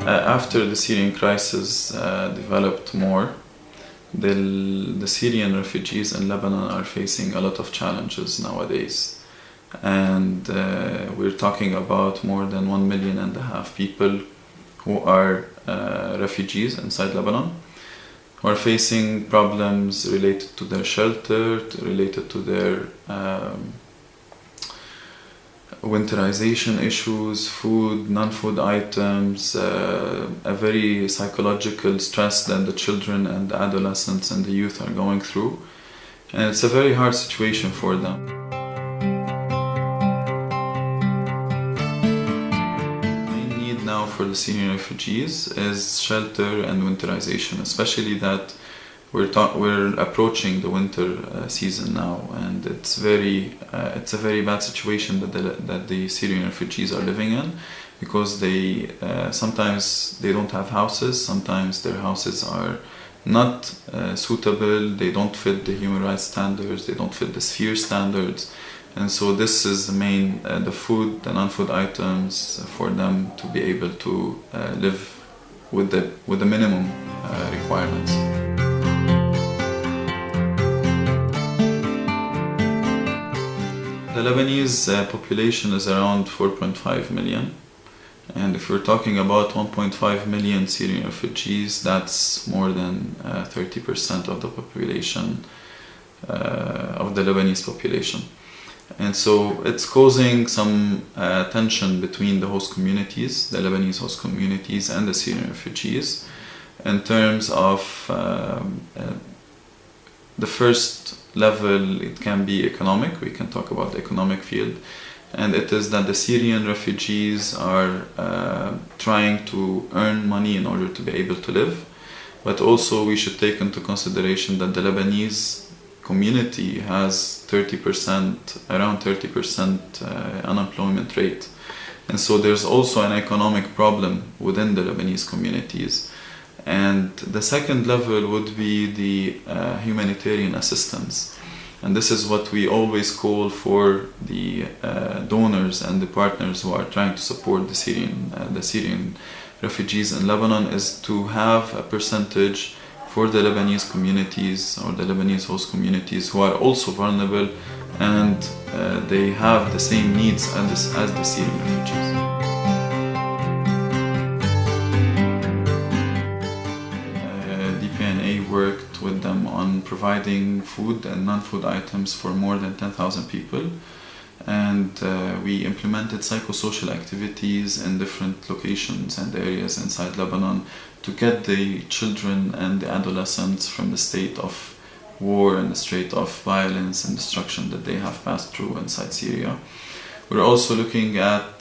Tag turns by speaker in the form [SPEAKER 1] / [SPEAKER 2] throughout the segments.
[SPEAKER 1] After the Syrian crisis developed more, the Syrian refugees in Lebanon are facing a lot of challenges nowadays. And we're talking about more than 1.5 million people who are refugees inside Lebanon, who are facing problems related to their shelter, related to their winterization issues, food, non-food items, a very psychological stress that the children and the adolescents and the youth are going through. And it's a very hard situation for them. Now for the Syrian refugees is shelter and winterization, especially that we're approaching the winter season now, and it's a very bad situation that the Syrian refugees are living in, because they sometimes they don't have houses, sometimes their houses are not suitable, they don't fit the human rights standards, they don't fit the sphere standards. And so this is the main, the food, the non-food items for them to be able to live with the minimum requirements. The Lebanese population is around 4.5 million. And if we're talking about 1.5 million Syrian refugees, that's more than 30% of the population, of the Lebanese population. And so it's causing some tension between the host communities, the Lebanese host communities and the Syrian refugees, in terms of the first level. It can be economic, we can talk about the economic field, and it is that the Syrian refugees are trying to earn money in order to be able to live, but also we should take into consideration that the Lebanese community has around 30% unemployment rate. And so there's also an economic problem within the Lebanese communities. And the second level would be the humanitarian assistance. And this is what we always call for the donors and the partners who are trying to support the Syrian refugees in Lebanon, is to have a percentage for the Lebanese communities or the Lebanese host communities who are also vulnerable, and they have the same needs as the Syrian refugees. DPNA worked with them on providing food and non-food items for more than 10,000 people, and we implemented psychosocial activities in different locations and areas inside Lebanon to get the children and the adolescents from the state of war and the state of violence and destruction that they have passed through inside Syria. We're also looking at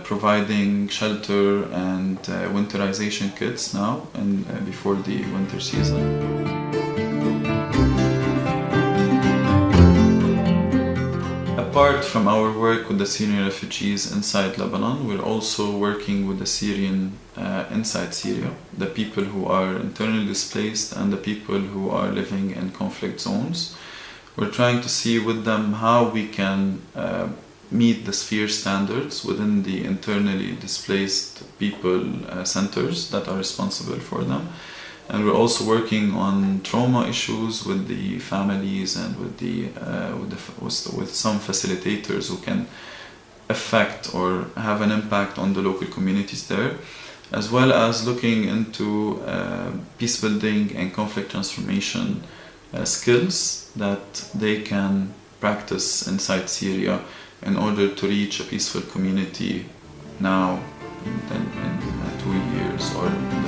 [SPEAKER 1] providing shelter and winterization kits now and before the winter season. Apart from our work with the Syrian refugees inside Lebanon, we're also working with the Syrian inside Syria, the people who are internally displaced and the people who are living in conflict zones. We're trying to see with them how we can meet the sphere standards within the internally displaced people centers that are responsible for them. And we're also working on trauma issues with the families and with some facilitators who can affect or have an impact on the local communities there, as well as looking into peace building and conflict transformation skills that they can practice inside Syria in order to reach a peaceful community now in 2 years or in the